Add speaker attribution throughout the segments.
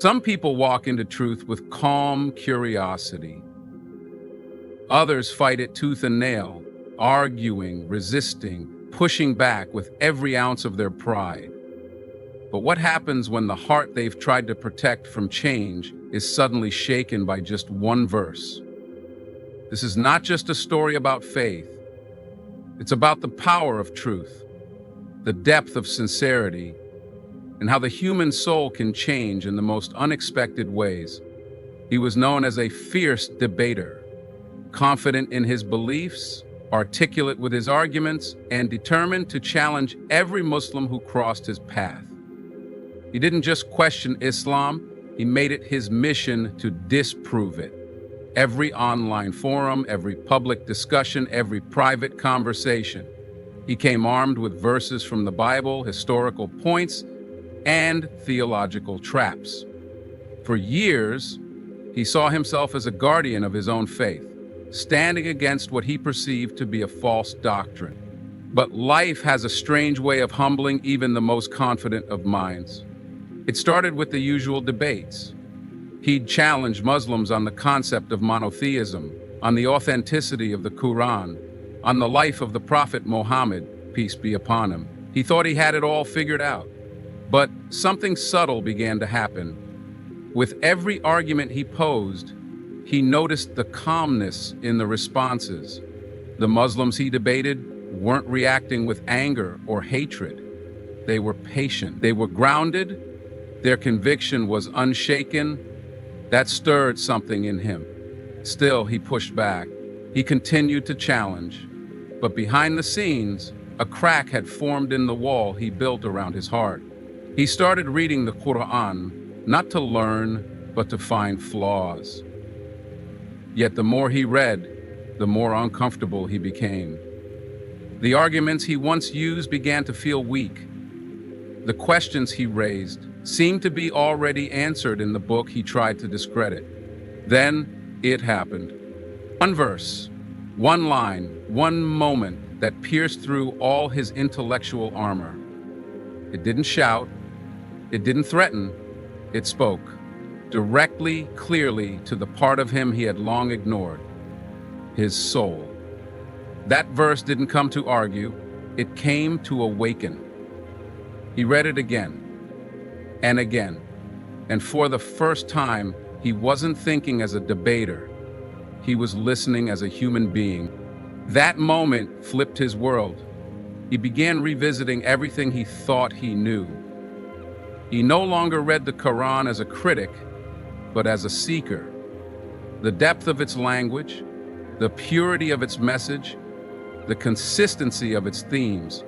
Speaker 1: Some people walk into truth with calm curiosity. Others fight it tooth and nail, arguing, resisting, pushing back with every ounce of their pride. But what happens when the heart they've tried to protect from change is suddenly shaken by just one verse? This is not just a story about faith. It's about the power of truth, the depth of sincerity, and how the human soul can change in the most unexpected ways. He was known as a fierce debater, confident in his beliefs, articulate with his arguments, and determined to challenge every Muslim who crossed his path. He didn't just question Islam, he made it his mission to disprove it. Every online forum, every public discussion, every private conversation, he came armed with verses from the Bible, historical points, and theological traps. For years, he saw himself as a guardian of his own faith, standing against what he perceived to be a false doctrine. But life has a strange way of humbling even the most confident of minds. It started with the usual debates. He'd challenge Muslims on the concept of monotheism, on the authenticity of the Qur'an, on the life of the Prophet Muhammad, peace be upon him. He thought he had it all figured out. But something subtle began to happen. With every argument he posed, he noticed the calmness in the responses. The Muslims he debated weren't reacting with anger or hatred. They were patient. They were grounded. Their conviction was unshaken. That stirred something in him. Still, he pushed back. He continued to challenge. But behind the scenes, a crack had formed in the wall he built around his heart. He started reading the Qur'an, not to learn, but to find flaws. Yet the more he read, the more uncomfortable he became. The arguments he once used began to feel weak. The questions he raised seemed to be already answered in the book he tried to discredit. Then it happened. One verse, one line, one moment that pierced through all his intellectual armor. It didn't shout, it didn't threaten, it spoke, directly, clearly to the part of him he had long ignored, his soul. That verse didn't come to argue, it came to awaken. He read it again, and again, and for the first time, he wasn't thinking as a debater. He was listening as a human being. That moment flipped his world. He began revisiting everything he thought he knew. He no longer read the Qur'an as a critic, but as a seeker. The depth of its language, the purity of its message, the consistency of its themes.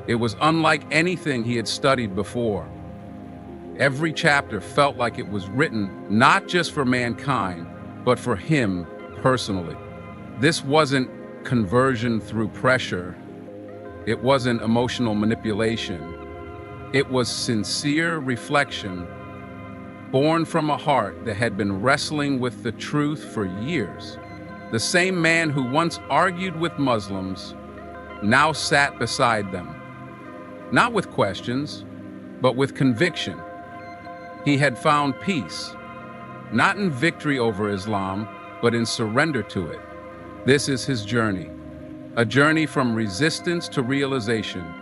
Speaker 1: It was unlike anything he had studied before. Every chapter felt like it was written not just for mankind, but for him personally. This wasn't conversion through pressure. It wasn't emotional manipulation. It was sincere reflection, born from a heart that had been wrestling with the truth for years. The same man who once argued with Muslims now sat beside them, not with questions, but with conviction. He had found peace, not in victory over Islam, but in surrender to it. This is his journey, a journey from resistance to realization,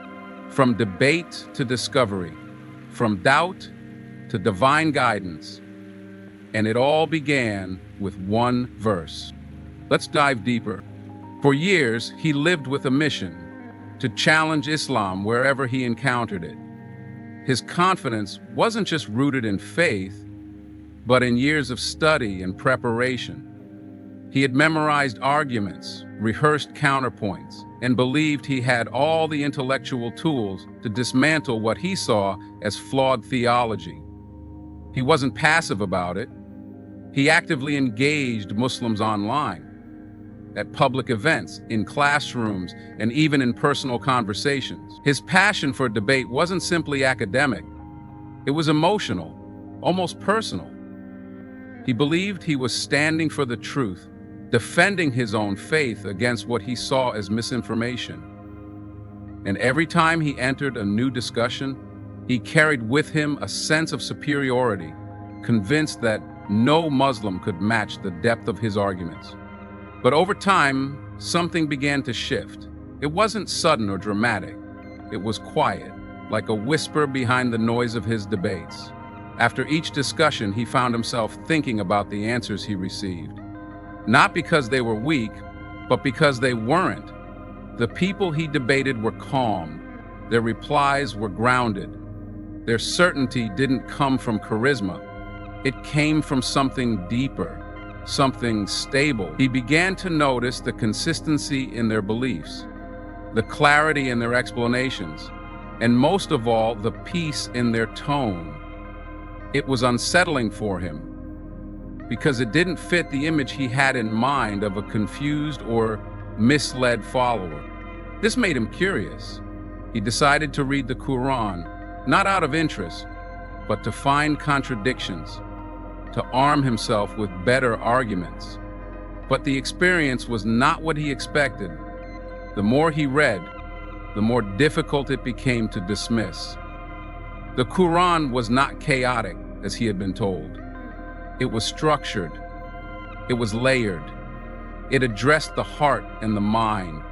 Speaker 1: from debate to discovery, from doubt to divine guidance. And it all began with one verse. Let's dive deeper. For years, he lived with a mission to challenge Islam wherever he encountered it. His confidence wasn't just rooted in faith, but in years of study and preparation. He had memorized arguments, rehearsed counterpoints, and believed he had all the intellectual tools to dismantle what he saw as flawed theology. He wasn't passive about it. He actively engaged Muslims online, at public events, in classrooms, and even in personal conversations. His passion for debate wasn't simply academic. It was emotional, almost personal. He believed he was standing for the truth, defending his own faith against what he saw as misinformation. And every time he entered a new discussion, he carried with him a sense of superiority, convinced that no Muslim could match the depth of his arguments. But over time, something began to shift. It wasn't sudden or dramatic. It was quiet, like a whisper behind the noise of his debates. After each discussion, he found himself thinking about the answers he received. Not because they were weak, but because they weren't. The people he debated were calm. Their replies were grounded. Their certainty didn't come from charisma. It came from something deeper, something stable. He began to notice the consistency in their beliefs, the clarity in their explanations, and most of all, the peace in their tone. It was unsettling for him because it didn't fit the image he had in mind of a confused or misled follower. This made him curious. He decided to read the Qur'an, not out of interest, but to find contradictions, to arm himself with better arguments. But the experience was not what he expected. The more he read, the more difficult it became to dismiss. The Qur'an was not chaotic, as he had been told. It was structured. It was layered. It addressed the heart and the mind.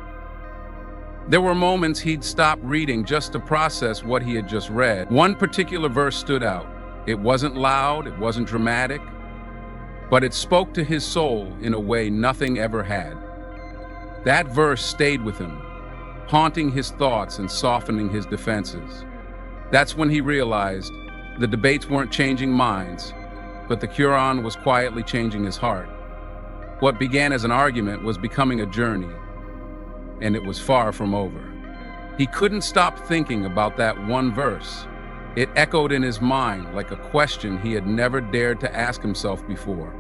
Speaker 1: There were moments he'd stop reading just to process what he had just read. One particular verse stood out. It wasn't loud, it wasn't dramatic, but it spoke to his soul in a way nothing ever had. That verse stayed with him, haunting his thoughts and softening his defenses. That's when he realized the debates weren't changing minds, but the Qur'an was quietly changing his heart. What began as an argument was becoming a journey, and it was far from over. He couldn't stop thinking about that one verse. It echoed in his mind like a question he had never dared to ask himself before.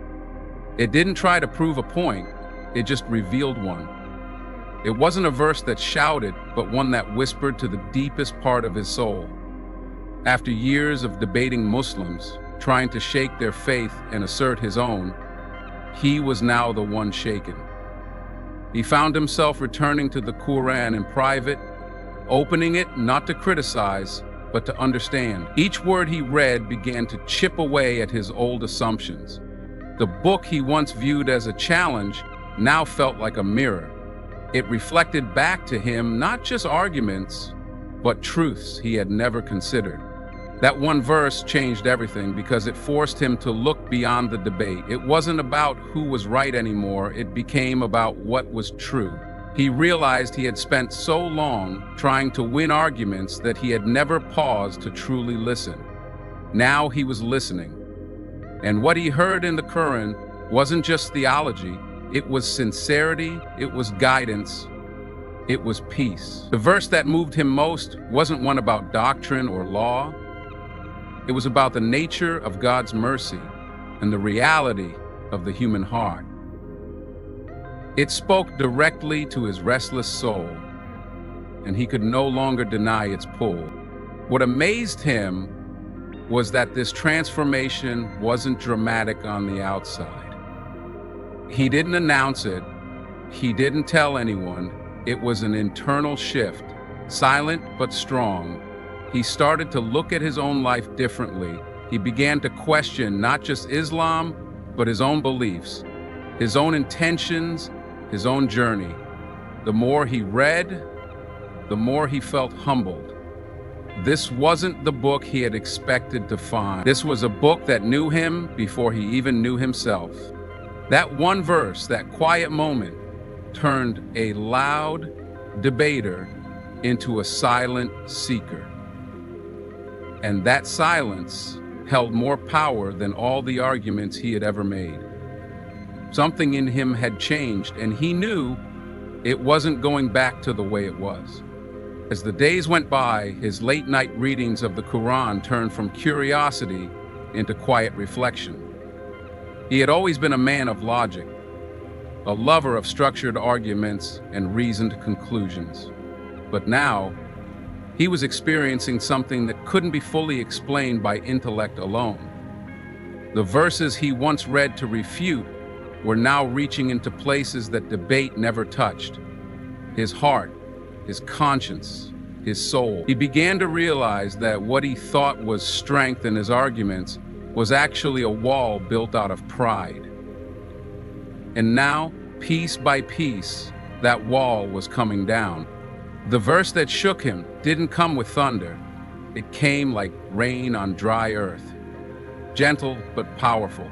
Speaker 1: It didn't try to prove a point, it just revealed one. It wasn't a verse that shouted, but one that whispered to the deepest part of his soul. After years of debating Muslims, trying to shake their faith and assert his own, he was now the one shaken. He found himself returning to the Qur'an in private, opening it not to criticize, but to understand. Each word he read began to chip away at his old assumptions. The book he once viewed as a challenge now felt like a mirror. It reflected back to him not just arguments, but truths he had never considered. That one verse changed everything because it forced him to look beyond the debate. It wasn't about who was right anymore, it became about what was true. He realized he had spent so long trying to win arguments that he had never paused to truly listen. Now he was listening. And what he heard in the Qur'an wasn't just theology, it was sincerity, it was guidance, it was peace. The verse that moved him most wasn't one about doctrine or law. It was about the nature of God's mercy and the reality of the human heart. It spoke directly to his restless soul, and he could no longer deny its pull. What amazed him was that this transformation wasn't dramatic on the outside. He didn't announce it. He didn't tell anyone. It was an internal shift, silent but strong. He started to look at his own life differently. He began to question not just Islam, but his own beliefs, his own intentions, his own journey. The more he read, the more he felt humbled. This wasn't the book he had expected to find. This was a book that knew him before he even knew himself. That one verse, that quiet moment, turned a loud debater into a silent seeker. And that silence held more power than all the arguments he had ever made. Something in him had changed, and he knew it wasn't going back to the way it was. As the days went by, his late-night readings of the Qur'an turned from curiosity into quiet reflection. He had always been a man of logic, a lover of structured arguments and reasoned conclusions. But now, he was experiencing something that couldn't be fully explained by intellect alone. The verses he once read to refute were now reaching into places that debate never touched. His heart, his conscience, his soul. He began to realize that what he thought was strength in his arguments was actually a wall built out of pride. And now, piece by piece, that wall was coming down. The verse that shook him didn't come with thunder. It came like rain on dry earth, gentle but powerful.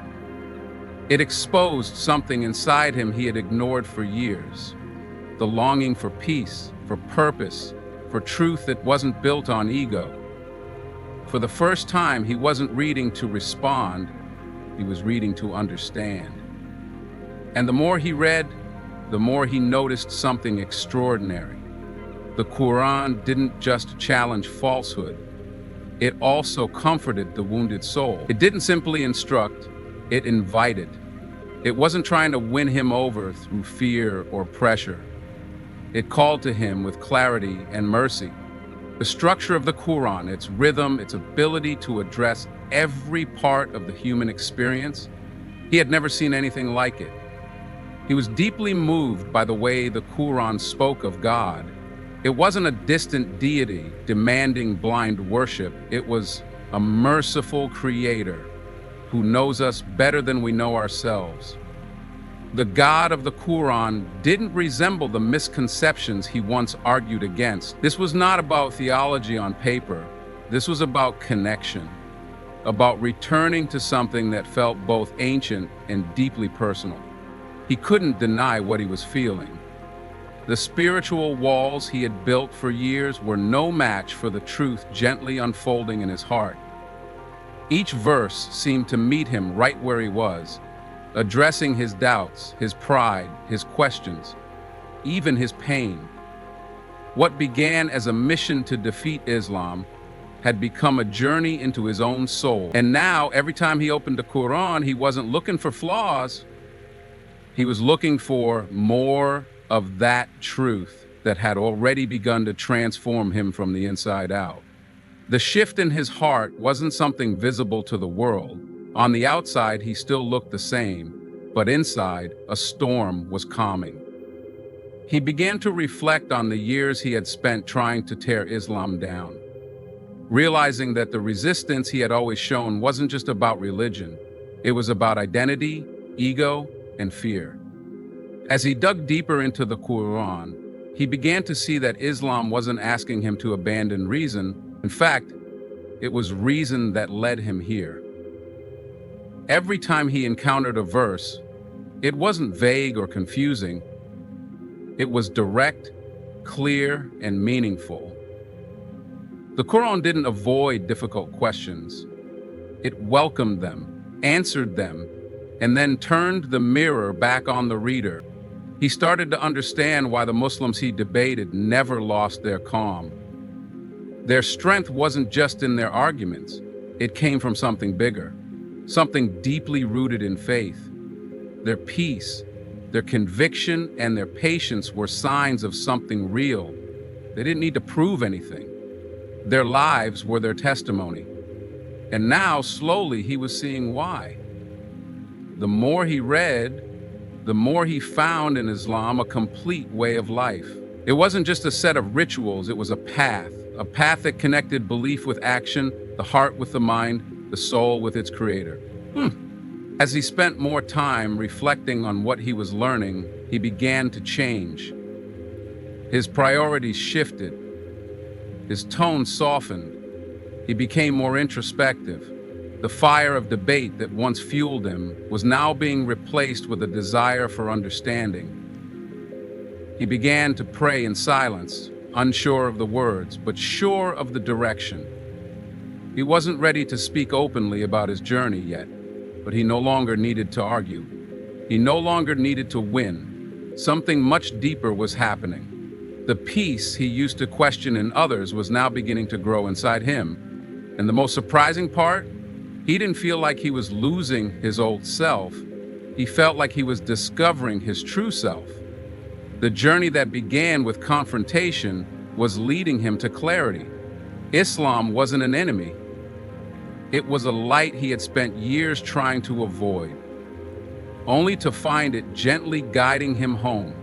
Speaker 1: It exposed something inside him he had ignored for years. The longing for peace, for purpose, for truth that wasn't built on ego. For the first time, he wasn't reading to respond, he was reading to understand. And the more he read, the more he noticed something extraordinary. The Qur'an didn't just challenge falsehood, it also comforted the wounded soul. It didn't simply instruct, it invited. It wasn't trying to win him over through fear or pressure. It called to him with clarity and mercy. The structure of the Qur'an, its rhythm, its ability to address every part of the human experience, he had never seen anything like it. He was deeply moved by the way the Qur'an spoke of God. It wasn't a distant deity demanding blind worship. It was a merciful creator who knows us better than we know ourselves. The God of the Qur'an didn't resemble the misconceptions he once argued against. This was not about theology on paper. This was about connection, about returning to something that felt both ancient and deeply personal. He couldn't deny what he was feeling. The spiritual walls he had built for years were no match for the truth gently unfolding in his heart. Each verse seemed to meet him right where he was, addressing his doubts, his pride, his questions, even his pain. What began as a mission to defeat Islam had become a journey into his own soul. And now, every time he opened the Qur'an, he wasn't looking for flaws. He was looking for more of that truth that had already begun to transform him from the inside out. The shift in his heart wasn't something visible to the world. On the outside, he still looked the same, but inside, a storm was calming. He began to reflect on the years he had spent trying to tear Islam down, realizing that the resistance he had always shown wasn't just about religion. It was about identity, ego, and fear. As he dug deeper into the Qur'an, he began to see that Islam wasn't asking him to abandon reason. In fact, it was reason that led him here. Every time he encountered a verse, it wasn't vague or confusing. It was direct, clear, and meaningful. The Qur'an didn't avoid difficult questions. It welcomed them, answered them, and then turned the mirror back on the reader. He started to understand why the Muslims he debated never lost their calm. Their strength wasn't just in their arguments. It came from something bigger, something deeply rooted in faith. Their peace, their conviction, and their patience were signs of something real. They didn't need to prove anything. Their lives were their testimony. And now, slowly, he was seeing why. The more he read, the more he found in Islam a complete way of life. It wasn't just a set of rituals, it was a path that connected belief with action, the heart with the mind, the soul with its creator. As he spent more time reflecting on what he was learning, he began to change. His priorities shifted. His tone softened. He became more introspective. The fire of debate that once fueled him was now being replaced with a desire for understanding. He began to pray in silence, unsure of the words, but sure of the direction. He wasn't ready to speak openly about his journey yet, but he no longer needed to argue. He no longer needed to win. Something much deeper was happening. The peace he used to question in others was now beginning to grow inside him. And the most surprising part? He didn't feel like he was losing his old self. He felt like he was discovering his true self. The journey that began with confrontation was leading him to clarity. Islam wasn't an enemy. It was a light he had spent years trying to avoid, only to find it gently guiding him home.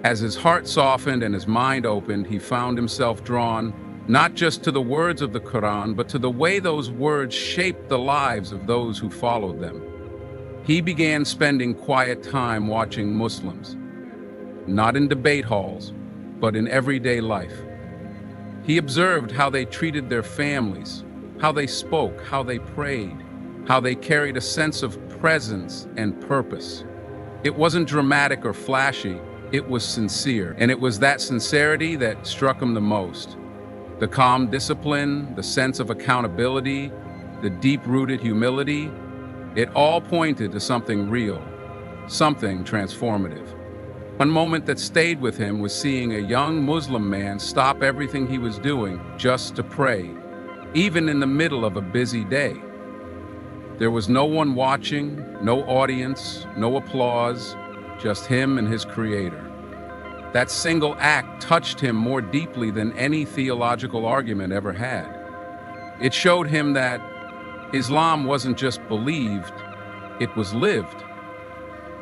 Speaker 1: As his heart softened and his mind opened, he found himself drawn not just to the words of the Qur'an, but to the way those words shaped the lives of those who followed them. He began spending quiet time watching Muslims, not in debate halls, but in everyday life. He observed how they treated their families, how they spoke, how they prayed, how they carried a sense of presence and purpose. It wasn't dramatic or flashy, it was sincere, and it was that sincerity that struck him the most. The calm discipline, the sense of accountability, the deep-rooted humility, it all pointed to something real, something transformative. One moment that stayed with him was seeing a young Muslim man stop everything he was doing just to pray, even in the middle of a busy day. There was no one watching, no audience, no applause, just him and his Creator. That single act touched him more deeply than any theological argument ever had. It showed him that Islam wasn't just believed, it was lived.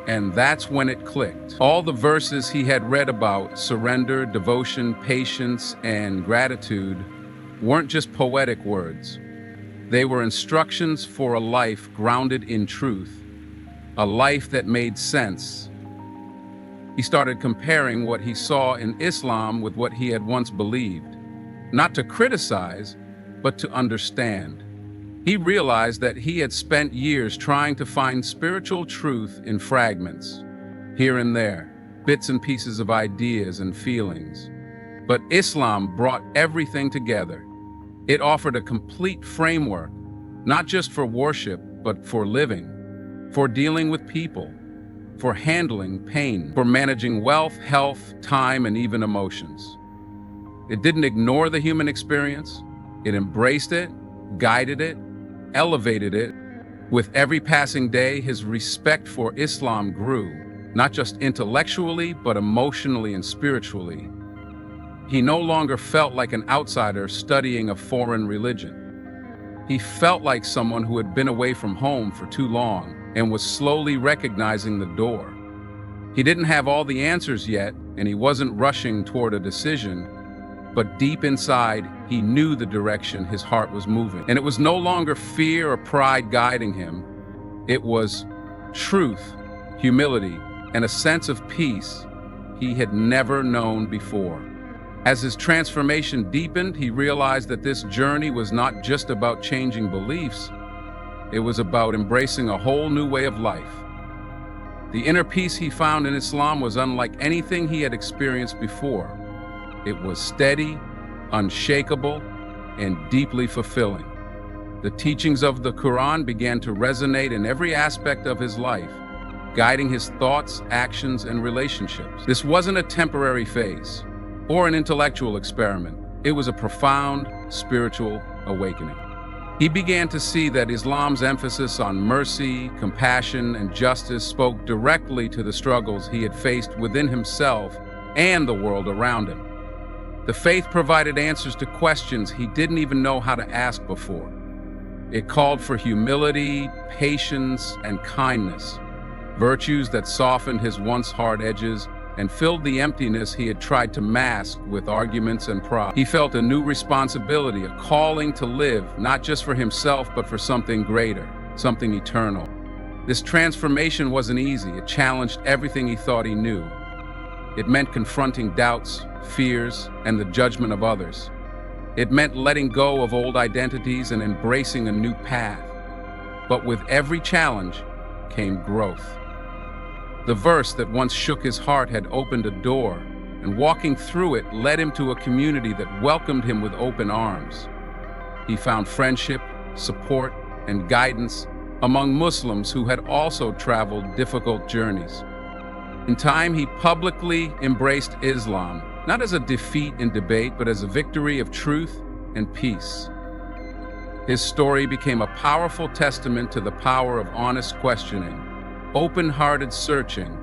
Speaker 1: And that's when it clicked. All the verses he had read about surrender, devotion, patience, and gratitude weren't just poetic words. They were instructions for a life grounded in truth, a life that made sense. He started comparing what he saw in Islam with what he had once believed, not to criticize, but to understand. He realized that he had spent years trying to find spiritual truth in fragments, here and there, bits and pieces of ideas and feelings. But Islam brought everything together. It offered a complete framework, not just for worship, but for living, for dealing with people, for handling pain, for managing wealth, health, time, and even emotions. It didn't ignore the human experience. It embraced it, guided it, elevated it. With every passing day, his respect for Islam grew, not just intellectually, but emotionally and spiritually. He no longer felt like an outsider studying a foreign religion. He felt like someone who had been away from home for too long and was slowly recognizing the door. He didn't have all the answers yet, and he wasn't rushing toward a decision, but deep inside, he knew the direction his heart was moving. And it was no longer fear or pride guiding him. It was truth, humility, and a sense of peace he had never known before. As his transformation deepened, he realized that this journey was not just about changing beliefs, it was about embracing a whole new way of life. The inner peace he found in Islam was unlike anything he had experienced before. It was steady, unshakable, and deeply fulfilling. The teachings of the Qur'an began to resonate in every aspect of his life, guiding his thoughts, actions, and relationships. This wasn't a temporary phase or an intellectual experiment. It was a profound spiritual awakening. He began to see that Islam's emphasis on mercy, compassion, and justice spoke directly to the struggles he had faced within himself and the world around him. The faith provided answers to questions he didn't even know how to ask before. It called for humility, patience, and kindness, virtues that softened his once hard edges and filled the emptiness he had tried to mask with arguments and pride. He felt a new responsibility, a calling to live, not just for himself, but for something greater, something eternal. This transformation wasn't easy. It challenged everything he thought he knew. It meant confronting doubts, fears, and the judgment of others. It meant letting go of old identities and embracing a new path. But with every challenge came growth. The verse that once shook his heart had opened a door, and walking through it led him to a community that welcomed him with open arms. He found friendship, support, and guidance among Muslims who had also traveled difficult journeys. In time, he publicly embraced Islam, not as a defeat in debate, but as a victory of truth and peace. His story became a powerful testament to the power of honest questioning, open-hearted searching,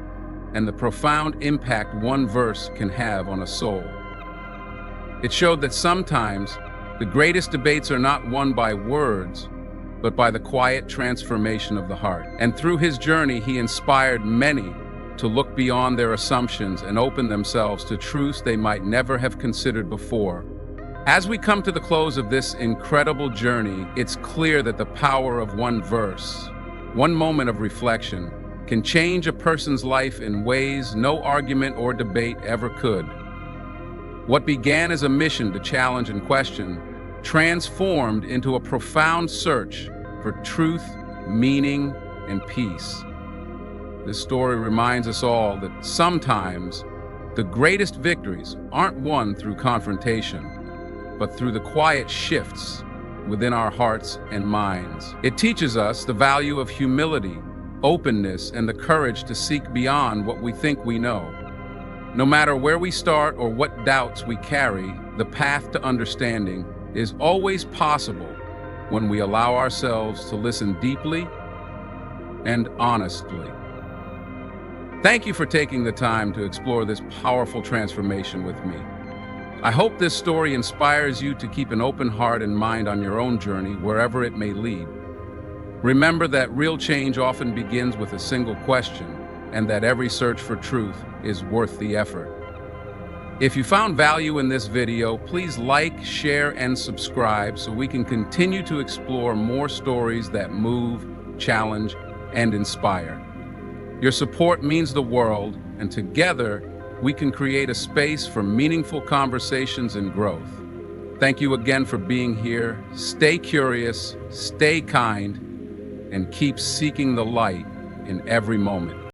Speaker 1: and the profound impact one verse can have on a soul. It showed that sometimes the greatest debates are not won by words, but by the quiet transformation of the heart. And through his journey, he inspired many to look beyond their assumptions and open themselves to truths they might never have considered before. As we come to the close of this incredible journey, it's clear that the power of one verse, one moment of reflection, can change a person's life in ways no argument or debate ever could. What began as a mission to challenge and question transformed into a profound search for truth, meaning, and peace. This story reminds us all that sometimes the greatest victories aren't won through confrontation, but through the quiet shifts within our hearts and minds. It teaches us the value of humility, openness, and the courage to seek beyond what we think we know. No matter where we start or what doubts we carry, the path to understanding is always possible when we allow ourselves to listen deeply and honestly. Thank you for taking the time to explore this powerful transformation with me. I hope this story inspires you to keep an open heart and mind on your own journey, wherever it may lead. Remember that real change often begins with a single question, and that every search for truth is worth the effort. If you found value in this video, please like, share, and subscribe so we can continue to explore more stories that move, challenge, and inspire. Your support means the world, and together, we can create a space for meaningful conversations and growth. Thank you again for being here. Stay curious, stay kind, and keep seeking the light in every moment.